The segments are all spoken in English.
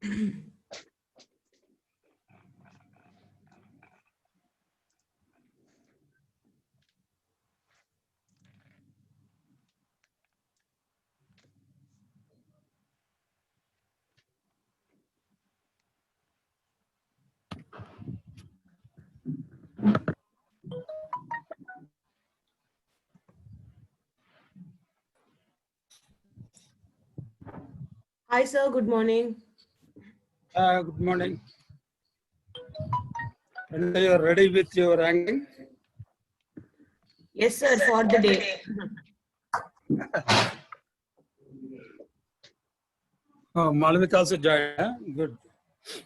Hi, sir. Good morning. Good morning. And you are ready with your ranking? Yes, sir, for the day. Oh, Malvika also joined. Huh? Good.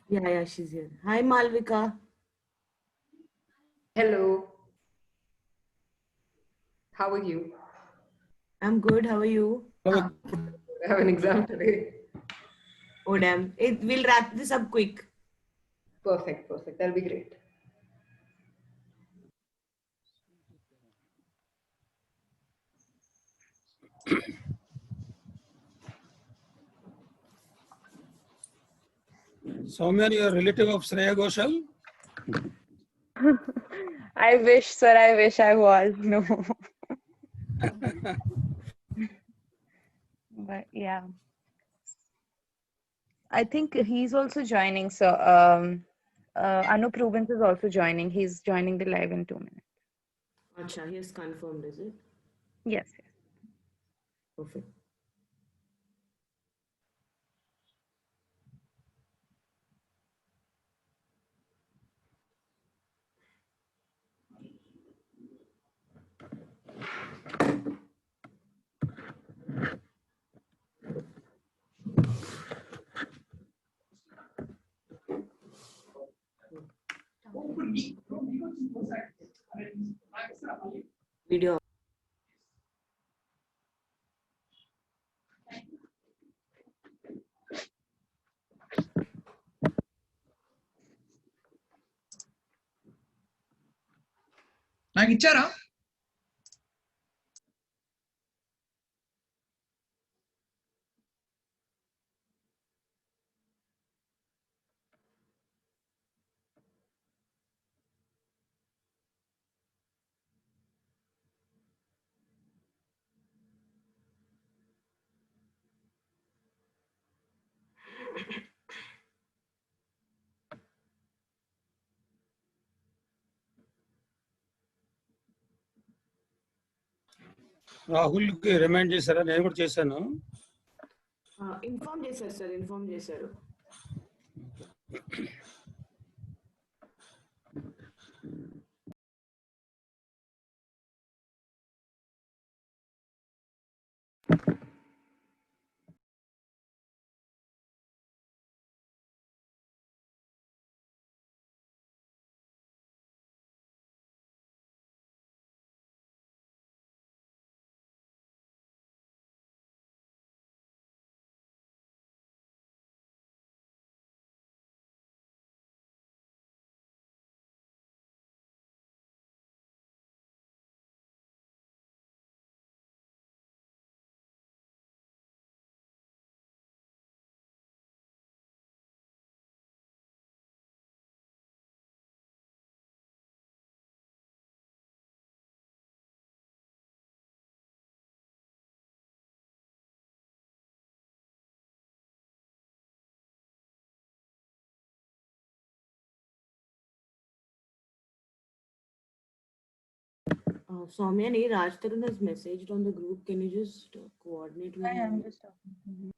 Yeah, she's here. Hi, Malvika. Hello. How are you? I'm good. How are you? I have an exam today. Oh, damn. We'll wrap this up quick. Perfect. That'll be great. Soumya, you are a relative of Shreya Ghoshal? I wish, sir, I wish I was. No. But yeah. I think he's also joining. So Anup Rubens is also joining. He's joining the live in 2 minutes. Acha, he has confirmed, is it? Yes. Perfect. Video. నాకు ఇచ్చారా రాహుల్కి remind చేశారా? నేను కూడా చేశాను. Inform చేశారు sir, inform చేశారు. Soumya, Raj Tarun has messaged on the group. Can you just coordinate with him? I'm just talking.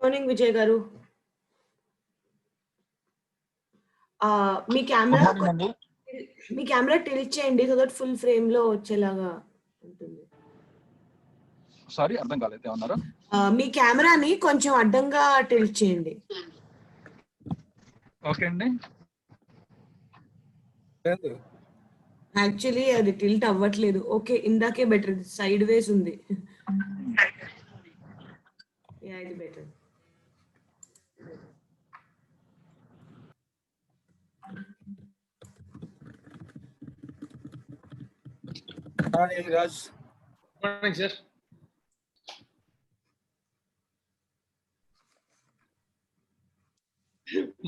Morning Vijay గారు. మీ camera tilt చేయండి సో దట్ ఫుల్ ఫ్రేమ్ లో వచ్చేలాగా ఉంటుంది. సారీ అర్థం కాలేదు ఏమన్నారు? మీ కెమెరాని కొంచెం అడ్డంగా టిల్ట్ చేయండి. ఓకే అండి. యాక్చువల్లీ అది టిల్ట్ అవ్వట్లేదు. ఓకే, ఇందాకే బెటర్, సైడ్ వేస్ ఉంది. ఇది better. Hi, Raj. Good morning, sir.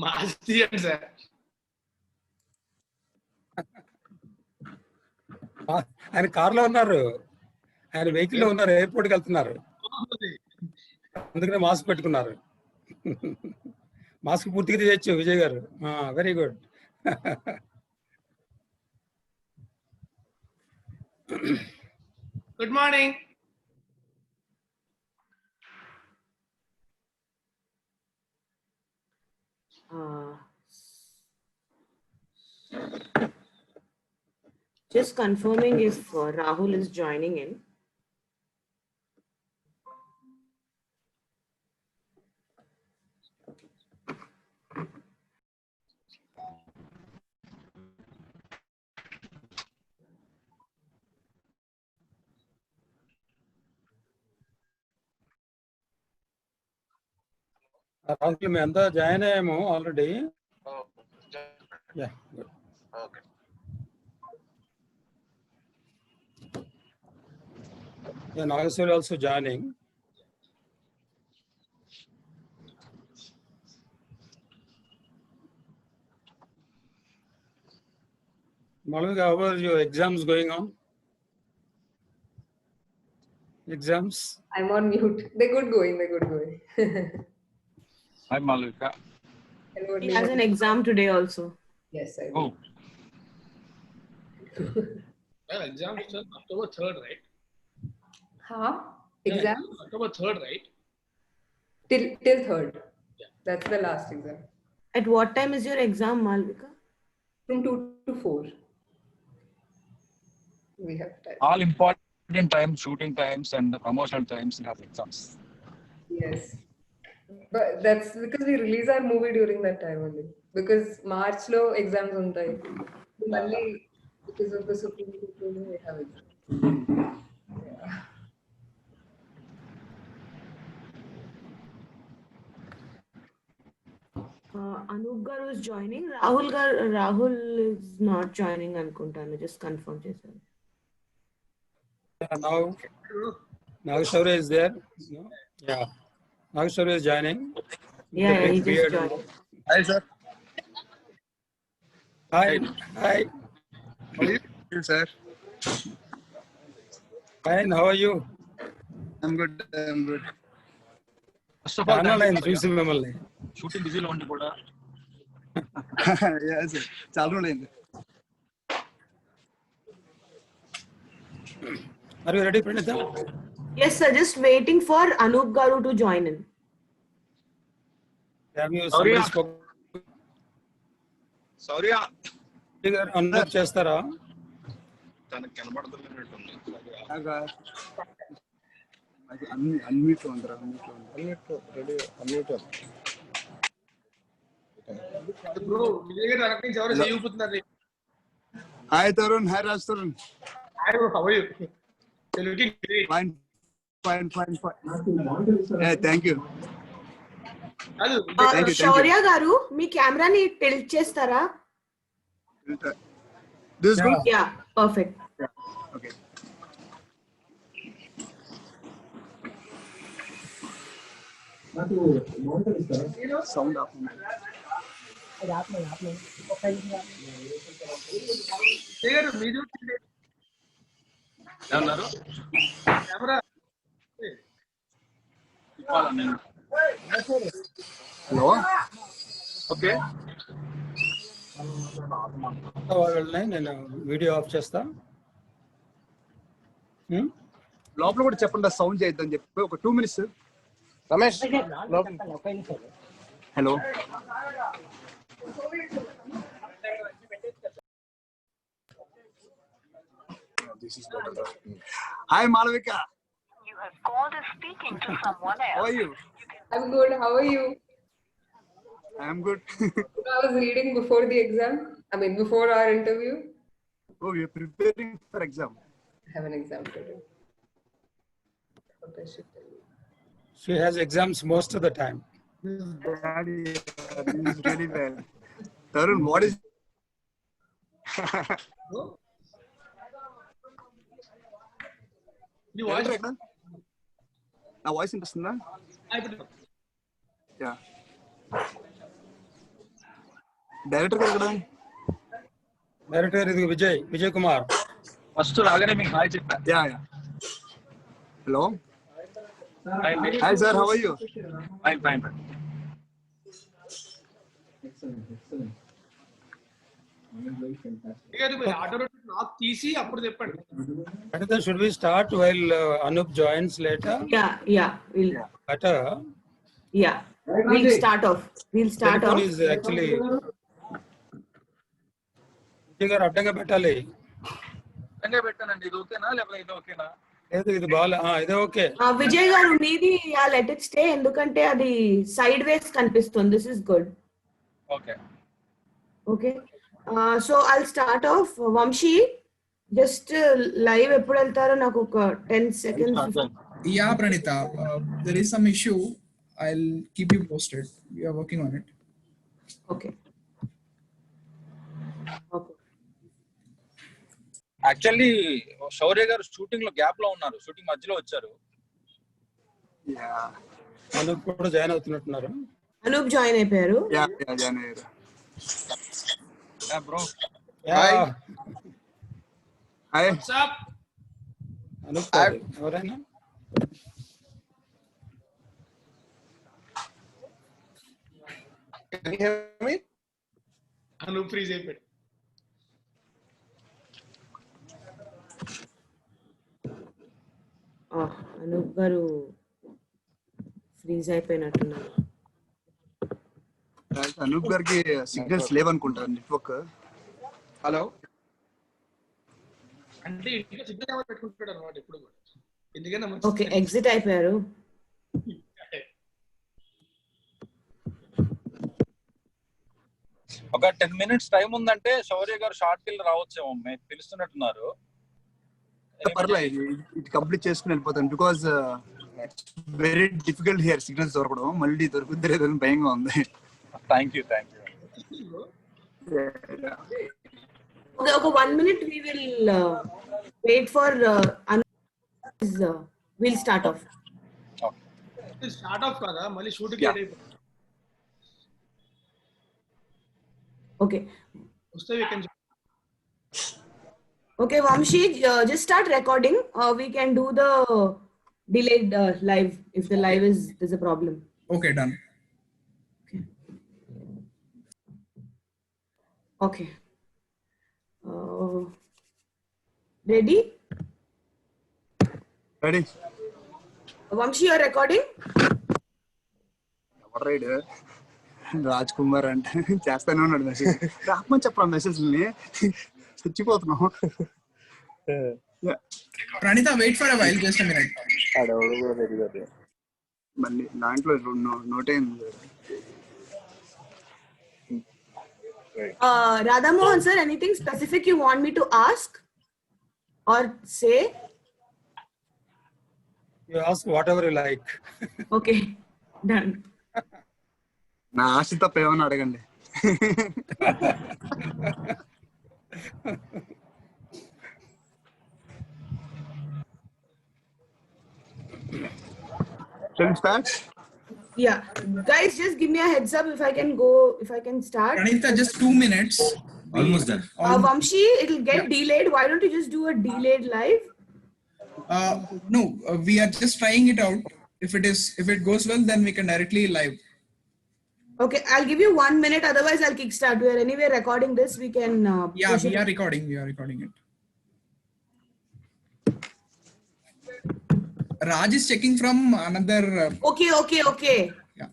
Mask తీయండి సార్. ఆయన కార్లో ఉన్నారు, ఆయన వెహికల్ లో ఉన్నారు, ఎయిర్పోర్ట్ కి వెళ్తున్నారు, అందుకనే మాస్క్ పెట్టుకున్నారు. మాస్క్ పూర్తిగా తీయచ్చు విజయ్ గారు. Very good. Good morning. Just confirming if Rahul is joining in. Rahul మేము అంతా జాయిన్ అయ్యాము already. Nageswari also joining. Malavika, how are your exams going on? Exams? I'm on mute. They're good going. Hi Malavika. Hello, He has an exam today also. Yes, I Oh, do. Well, exam is October 3rd, right? Huh? Exam? October 3rd, right? Till 3rd. Yeah. That's the last exam. At what time is your exam, Malvika? From 2 to 4. We have time. all important times, shooting times and the promotional times we have exams. Yes. But that's because we release our movie during that time only. Because March lo exams untai. Only because of the Supreme Court ruling we have exams. Yeah. Anup garu is joining. Rahul is not joining అనుకుంటాను. Just confirm చేశాను. Now Nageshwari is there. No? Yeah. Nageshwari is joining. Yeah, The he big just beard. joined. Hi sir. Hi. How are you sir? Fine. How are you? I'm good. First of all, channel ఆయన చూసి మిమ్మల్ని. Shooting బిజీలో ఉండి కూడా చాలా రోజులైంది. Are you ready, Pranita? Yes, sir. Just waiting for Anup garu to join in. Have you somebody spoken? Shaurya unmute చేస్తారా? తనకు కనబడుతున్నట్టుంది. అన్మ్యూట్ ఉందిరా, Bro, విజయ్ గారు వెనక నుంచి ఎవరో చేయి ఊపుతున్నారు. Hi Tarun, hi Raj Tarun. Hi bro, how are you? You're looking great. Fine. Thank you. కాదు, Thank you. శౌర్య గారు మీ కెమెరాని టిల్ట్ చేస్తారా? This good. Yeah, perfect. Okay. Sound off. Vijay garu మీరు ఏమన్నారు? కెమెరా నేను హలో. ఓకే వాళ్ళని నేను వీడియో ఆఫ్ చేస్తా. లోపల కూడా చెప్పండి, సౌండ్ చేయొద్దని చెప్పి ఒక 2 minutes. Ramesh Hello. Hi, Malavika. You have called is speaking to someone How else. are you? I'm good. How are you? I am good. I was reading before the exam. I mean, before our interview. Oh, you're preparing for exam. I have an exam today. What I should tell you. She has exams most of the time. Daddy, this is really bad. Tarun, what is? నీ voice నా voice వినిపిస్తుందా? Yeah. Director గారు కదా? Director ఇది Vijay Kumar. First రాగానే మీకు hi చెప్పా. యా. Hello. Hi, hi sir, how are you? fine. Auto నాకు తీసి అప్పుడు చెప్పండి. Anita, should we start while Anup joins later? Yeah. Better. Yeah. We'll start off. Telephone is actually. Vijay గారు అడ్డంగా పెట్టాలి. అడ్డంగా పెట్టానండి. ఇది ఓకేనా లేకపోతే ఇది ఓకేనా? లేదు ఇది బాగా ఇదే ఓకే. విజయ్ గారు మీది లెట్ ఇట్ స్టే, ఎందుకంటే అది సైడ్ వేస్ కనిపిస్తుంది. This is good. Okay. So I'll start off. Vamsi, just live ఎప్పుడు వెళ్తారో నాకు ఒక 10 seconds. Yeah, Pranita. There is some issue. I'll keep you posted. We are working on it. Okay. Actually Shaurya garu shooting లో gap లో ఉన్నారు. Shooting మధ్యలో వచ్చారు. Yeah. Anoop కూడా జాయిన్ అవుతున్నట్టున్నారు. అనూప్ జాయిన్ అయిపోయారు. యా, జాయిన్ అయ్యారు. Yeah bro. Hi. What's up Anoop ఎవరైనా నువ్వు ఫ్రీజ్ అయిపోయాడు. అనూప్ గారు ఫ్రీజ్ అయిపోయినట్టున్నారు. అనూప్ గారికి సిగ్నల్స్ లేవనుకుంటా నెట్వర్క్. హలో అంటే ఇంట్లో సిగ్నల్ పెట్టుకుంటాడు అనమాట ఇప్పుడు కూడా. ఎందుకంటే ఓకే, ఎగ్జిట్ అయిపోయారు. ఒక 10 minutes టైం ఉందంటే శౌర్య గారు షార్ట్ కిల్ రావచ్చేమో. మీరు పిలుస్తున్నట్టున్నారు. పర్లేదు, ఇది కంప్లీట్ చేసుకుని వెళ్ళిపోతాను. Because very difficult here signals దొరకడం. మళ్ళీ దొరుకుద్ది లేదని భయంగా ఉంది. Thank you. Okay, 1 minute we will wait for we'll start off. Start of కదా, మళ్ళీ షూటింగ్ లేట్ అయిపోతుంది. Okay. వస్తే we can. Okay, Vamshi, just start recording. We can do the delayed live if the live there's a problem. Okay, done. Okay. Ready? Ready. Vamshi, you're recording? ఎవరు ride? Raj Kumar అంటే చేస్తానే ఉన్నాడు message. రామని చెప్పరా మెసేజ్ని, చచ్చిపోతున్నాం. Pranita, wait for a while. Just a minute. మళ్ళీ దాంట్లో నోటేం. Radha Mohan sir, anything specific you want me to ask or say? You ask whatever you like. Okay, done. నా ఆశ తప్ప ఏమన్నా అడగండి. Yeah, guys, just give me a heads up if I can start. Pranita, just 2 minutes. Almost done. Vamshi, it'll get delayed. Why don't you just do a delayed live? No, we are just trying it out. If it goes well, then we can directly live. Okay, I'll give you 1 minute. Otherwise, I'll kickstart. We are anyway recording this. We can. Yeah, we are recording. We are recording it. Raj is checking from another. Okay. Yeah.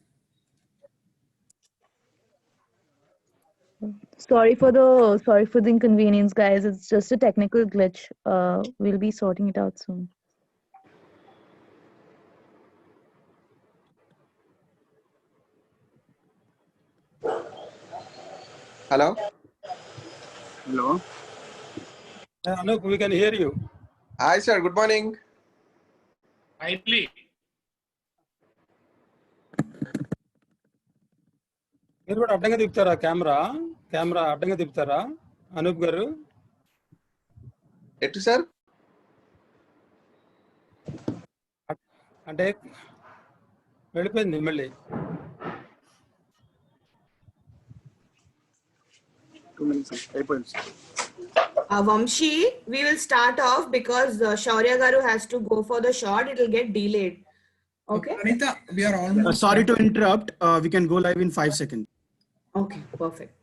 Sorry for the inconvenience, guys. It's just a technical glitch. We'll be sorting it out soon. Hello. Hello. Anup, we can hear you. Hi, sir. Good morning. Idly. మీరు కూడా అడ్డంగా తిప్పుతారా camera అడ్డంగా తిప్పుతారా అనూప్ గారు? ఎటు sir? అంటే వెళ్ళిపోయింది మళ్ళీ. 2 minutes అయిపోయింది. Vamshi, we will start off because Shaurya Garu has to go for the shot. It will get delayed. Okay? Pranita, we are almost. Sorry to interrupt. We can go live in 5 seconds. Okay, perfect.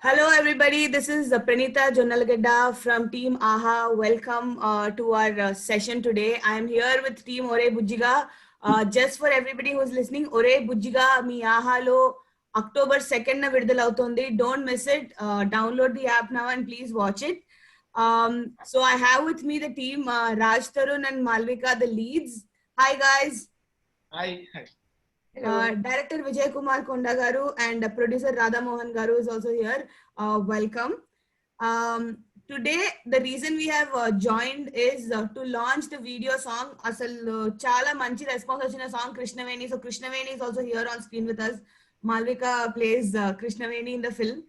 Hello everybody, this is Pranita Jonalgedda from Team AHA. Welcome to our session today. I am here with Team Ore Bujjiga. Just for everybody who is listening, Ore Bujjiga mi AHA lo October 2nd na vidudalautundi. Don't miss it. Download the app now and please watch it. So I have with me the team Raj Tarun and Malvika, the leads. Hi guys. Hi. Director Vijay Kumar Konda Garu and producer Radha Mohan Garu is also here. Welcome. Today, the reason we have joined is to launch the video song. Asal chala manchi response vachina song Krishnaveni. So Krishnaveni is also here on screen with us. Malvika plays Krishnaveni in the film.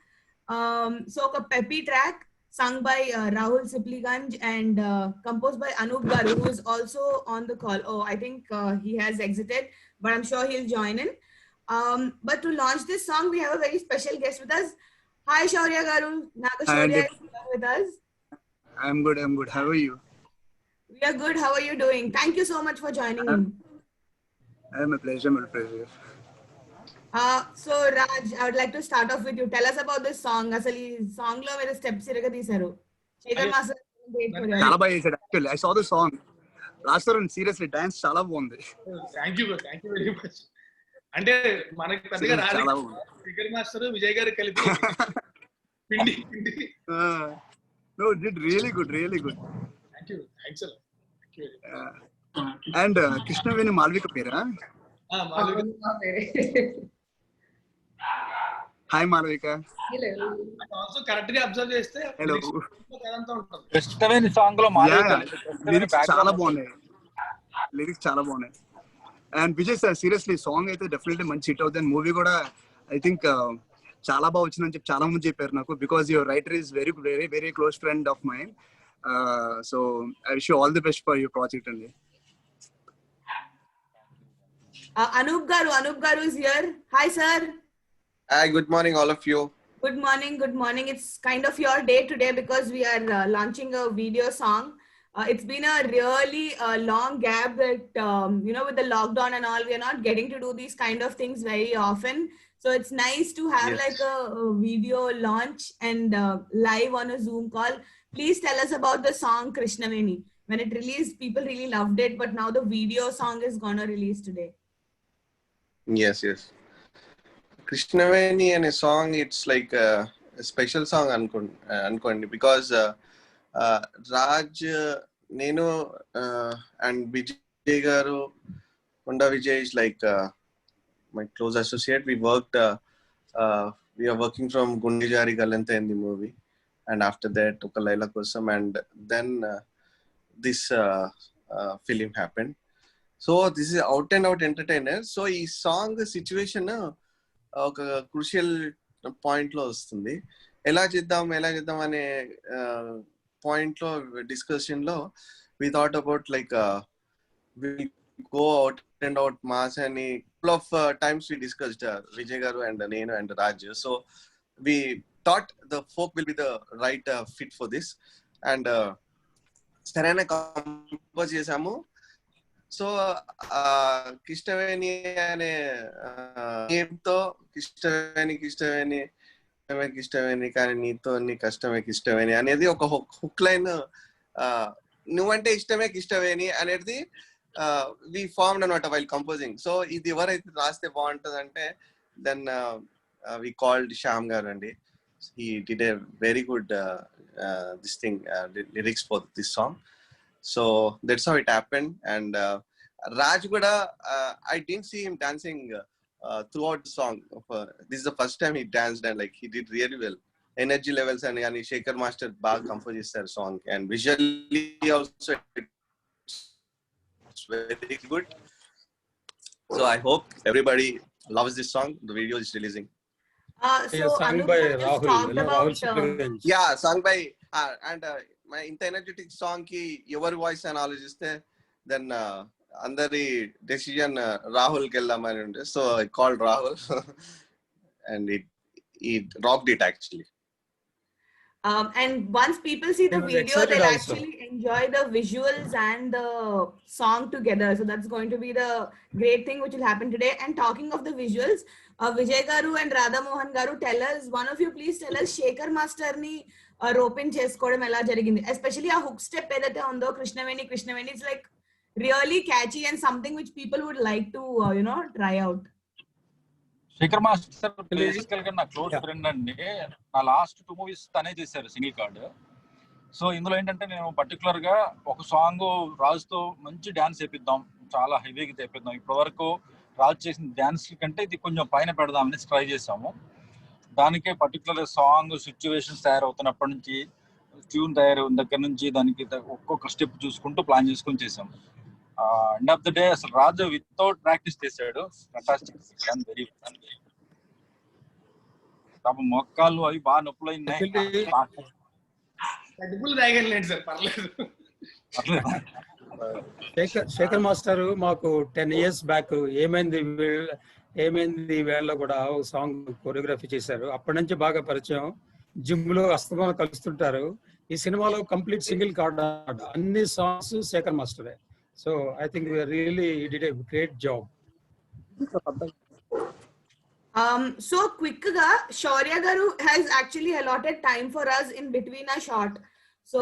So a peppy track sung by Rahul Sipliganj and composed by Anup Garu, who is also on the call. Oh, I think he has exited, but I'm sure he'll join in. But to launch this song, we have a very special guest with us. Hi, Shaurya Garu. Naga Shaurya is here with us. I'm good. How are you? We are good. How are you doing? Thank you so much for joining in. My pleasure. So Raj, I would like to start off with you. Tell us about this song. Asal ee song lo mere steps iraga teesaru. Chetan Master చాలా బాగా చేశాడు. Actually, I saw the song. Last time, seriously, dance చాలా బాగుంది. Thank you very much. అంటే మనకి పెద్దగా రాదు. Figure master Vijay గారు కలిపి పిండి. No, did really good. Thank you. Thanks a lot. Thank you. And Krishnaveni Malvika pera? Hi Malvika. Hello. Also correctly observe చేస్తే Hello. Krishnaveni song లో మాలవిక లిరిక్స్ చాలా బాగున్నాయి. And Vijay sir, seriously, song అయితే definitely మంచి hit అవుతుంది. Movie కూడా I think చాలా బాగా వచ్చిందని చెప్పి చాలా మంది చెప్పారు నాకు, because your writer is very close friend of mine. So I wish you all the best for your project అండి. Anup Garu is here. Hi sir. Hi, good morning all of you. Good morning. It's kind of your day today because we are launching a video song. It's been a really long gap that, with the lockdown and all, we are not getting to do these kind of things very often. So it's nice to have like a video launch and live on a Zoom call. Please tell us about the song Krishnaveni. When it released, people really loved it, but now the video song is gonna release today. Yes. Krishnaveni and a song, it's like a special song అనుకోండి, because Raj, Nenu and Vijay Garu, Konda Vijay is like my close associate. We are working from Gundi Jari Galanta in the movie, and after that Oka Laila Kosam, and then this film happened. So this is out and out entertainer. So ఈ song situation ఒక crucial point లో వస్తుంది. ఎలా చేద్దాం అనే point లో discussion లో we thought about like we'll go out and out mass అని couple of times we discussed, Vijay Garu and Nenu and Raj. So we thought the folk will be the right fit for this, and సరైన compose చేసాము. So కిష్టవేణి అనే నేమ్తో కిష్టవేణి కానీ నీతో నీ కష్టమే కిష్టవేణి అనేది ఒక హుక్ లైన్, నువ్వంటే ఇష్టమే కిష్టవేణి అనేది వి ఫార్మ్డ్ అనమాట వైల్ కంపోజింగ్. సో ఇది ఎవరైతే రాస్తే బాగుంటుంది అంటే దెన్ వి కాల్డ్ శ్యామ్ గారు అండి. he did a very good this thing lyrics for this song. So that's how it happened. And Raj kuda I didn't see him dancing throughout the song. This is the first time he danced, and like he did really well. Energy levels and yani Shekhar Master bag compose their song, and visually also it's very good. So I hope everybody loves this song. The video is releasing. So sung Anup by just Rahul, talked about Yeah, sung by and my ఇంత energetic song కి ఎవరి voice అని ఆలోచిస్తే then అందరి decision Rahul కి వెళ్దామని ఉంటే, so I called Rahul and it rocked it actually. And once people see the He was video, excited they'll also. actually enjoy the visuals and the song together. So that's going to be the great thing which will happen today. And talking of the visuals, Vijay Garu and Radha Mohan Garu, tell us, one of you please tell us Shekhar Master ni rope in chesukodam ela jarigindi, especially a hook step edaithe undo Krishnaveni. It's like really catchy and something which people would like to try out. Shekhar master బేసికల్ గా నా close friend అండి. నా last 2 movies తనే చేశారు single card. So ఇందులో ఏంటంటే నేను పర్టికులర్ గా ఒక సాంగ్ రాజుతో మంచి డాన్స్ చేపిద్దాం, చాలా హెవీగా చేపిద్దాం. ఇప్పటి వరకు రాజు చేసిన డాన్స్ కంటే ఇది కొంచెం పైన పెడదామని ట్రై చేసాము. దానికే పర్టికులర్ సాంగ్ సిచ్యువేషన్స్ తయారవుతున్నప్పటి నుంచి ట్యూన్ తయారవుతున్న దగ్గర నుంచి దానికి ఒక్కొక్క స్టెప్ చూసుకుంటూ ప్లాన్ చేసుకొని చేసాము. ఎండ్ ఆఫ్ ద డే అసలు రాజు వితౌట్ ప్రాక్టీస్ చేశాడు. ఫ్యాంటాస్టిక్, వెరీ పాపం మొక్కాలు అవి బాగా నొప్పులు అయినాయి. తాగలేండి సార్, పర్లేదు. శేఖర్ మాస్టర్ మాకు 10 years బ్యాక్ ఏమైంది వేళలో కూడా ఒక సాంగ్ కొరియోగ్రఫీ చేశారు. అప్పటి నుంచి బాగా పరిచయం. జిమ్ లో అస్తమానం కలుస్తుంటారు. ఈ సినిమాలో కంప్లీట్ సింగిల్ కార్డ్ అన్ని సాంగ్స్ శేఖర్ మాస్టరే. So I think really he did a great job. So quick ga Shaurya Garu has actually allotted time for us in between a shot. So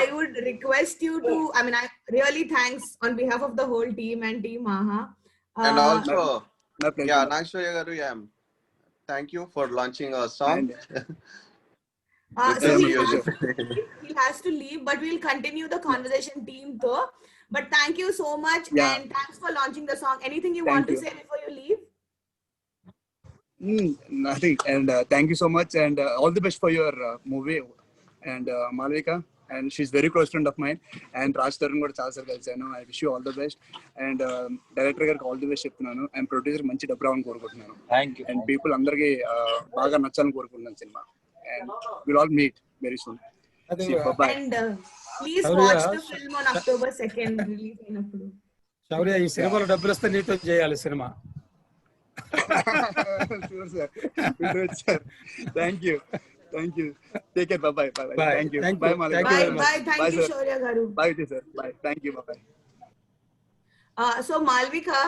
I would request you to, I mean, I really thanks on behalf of the whole team and Team Maha. And also Nagshwarya Garu, thank you for launching our song. So he has to leave, but we'll continue the conversation team though. But thank you so much, and thanks for launching the song. Anything you want to say before you leave? Nothing. And thank you so much, and all the best for your movie. And Malvika, and she's very close friend of mine. And Raj Tarun kuda chaala sar kalsanu. I wish you all the best. And director gariki all the best cheptunanu. And producer manchi dabbu ravani korukuntunanu. Thank you. And people andariki baga nachalani korukuntunanu cinema. And we'll all meet very soon. See, bye. And please watch the film on October 2nd release అయినప్పుడు. శౌర్య, ఈ సినిమాలో డబ్బులు వస్తే నీతో చేయాలి cinema. Sure sir. Sir. Thank you. Take care. Bye. Thank you. Bye Malvika. Bye. Thank you Shaurya Garu. Bye sir. Bye. Thank you. Bye. So Malvika,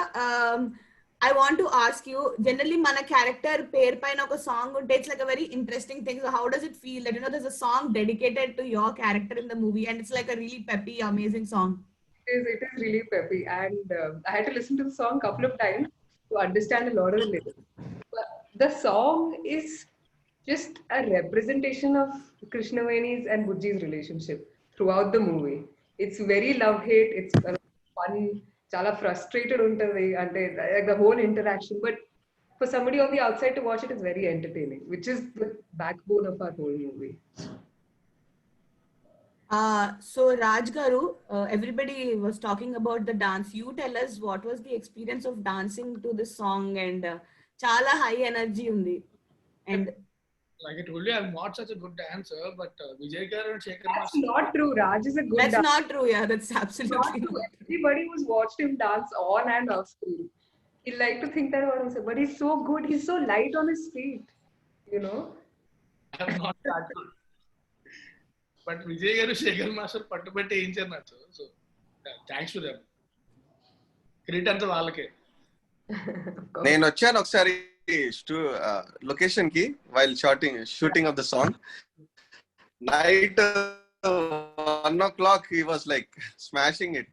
I want to ask you, generally mana character pair paina oka song unte it's like a very interesting thing. So how does it feel that there's a song dedicated to your character in the movie, and it's like a really peppy, amazing song? It is really peppy, and I had to listen to the song a couple of times to understand a lot of the lyrics. But the song is just a representation of Krishnaveni's and Bujji's relationship throughout the movie. It's very love-hate, it's fun, chala frustrated untadi, ante like the whole interaction. But for somebody on the outside to watch it, it's very entertaining, which is the backbone of our whole movie. So Raj Garu, everybody was talking about the dance. You tell us what was the experience of dancing to this song, and chala high energy undi. And Like I told you, I'm not such a good dancer, but Vijay Garu and Shekhar That's Master. not true. Raj is a good that's dancer. not true. Yeah, that's absolutely Not true. Everybody who's watched him dance on and off screen, he like to think that about himself, but he's so good. He's so light on his feet, you know. I'm not that good. But Vijay గారు Shekhar master పట్టుబట్టి వేయించారు నాకు. So thanks to them. Credit అంతా వాళ్ళకే. నేను వచ్చాను ఒకసారి location కి while shooting of the song. Night 1 o'clock he was like smashing it.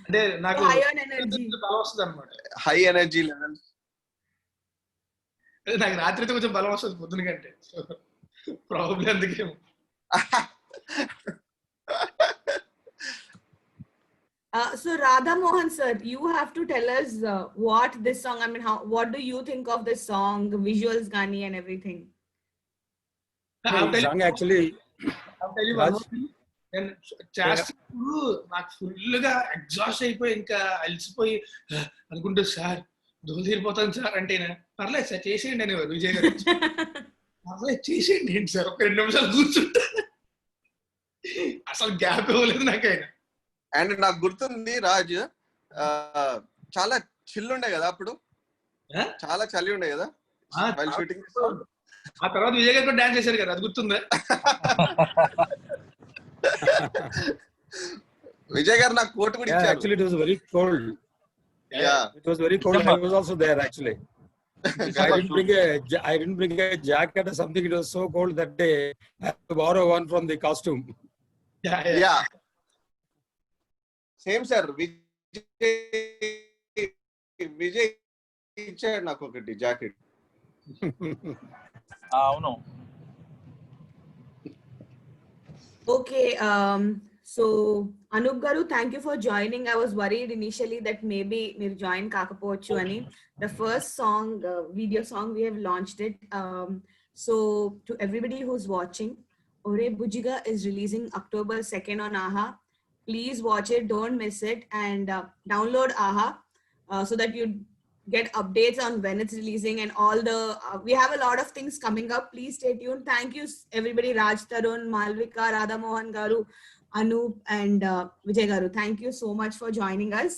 అంటే నాకు high on energy. బలం వస్తుంది అనమాట. High energy levels. నాకు రాత్రితో కొంచెం బలం వస్తుంది పొద్దున కంటే. Problem అందుకేమో. So Radha Mohan sir, you have to tell us what this song, I mean, what do you think of this song, visuals, Gani and everything? Song actually, నేను చేస్తున్నప్పుడు నాకు full గా ఎగ్జాస్ట్ అయిపోయి ఇంకా అలసిపోయి అనుకుంటూ సార్ దోలు తీరిపోతాను సార్ అంటే పర్లేదు సార్ చేసేయండి అనేవారు విజయ్ గారు. పర్లేదు చేసేయండి ఏంటి సార్, ఒక 2 నిమిషాలు కూర్చుంటా. అసలు గ్యాప్ ఇవ్వలేదు నాకు ఆయన. అండ్ నాకు గుర్తుంది రాజ్ చాలా చిల్లు ఉండే కదా అప్పుడు, చాలా చలి ఉండే కదా షూటింగ్. ఆ తర్వాత విజయ్ గారు కూడా డాన్స్ చేశారు కదా, అది గుర్తుందా? విజయ్ గారు నాకు కోట్ కూడా ఇచ్చారు. Actually it was very cold. Yeah, it was very cold. I was also there actually. I didn't bring a jacket or something. It was so cold that day. I had to borrow one from the costume. Yeah. Same sir. Vijay ఇచ్చాడు నాకు ఒకటి jacket. అవును. Okay, so Anup garu, thank you for joining. I was worried initially that maybe meer join kakapochu ani. The first song, video song, we have launched it. So to everybody who's watching, Ore Bujiga is releasing October 2nd on AHA. Please watch it, don't miss it, and download AHA so that you get updates on when it's releasing and all the we have a lot of things coming up. Please stay tuned. Thank you everybody, Raj, Tarun, Malvika, Radha Mohan garu, Anup and Vijay garu. Thank you so much for joining us.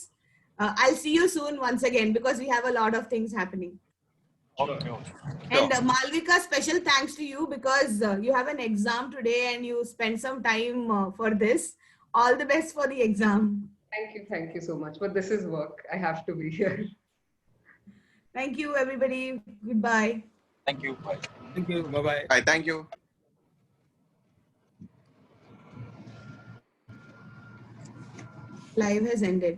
I'll see you soon once again because we have a lot of things happening. Okay. And Malvika, special thanks to you because you have an exam today and you spent some time for this. All the best for the exam. Thank you so much. But this is work. I have to be here. Thank you, everybody. Goodbye. Thank you. Bye. Thank you. Bye-bye. Bye. Thank you. Live has ended.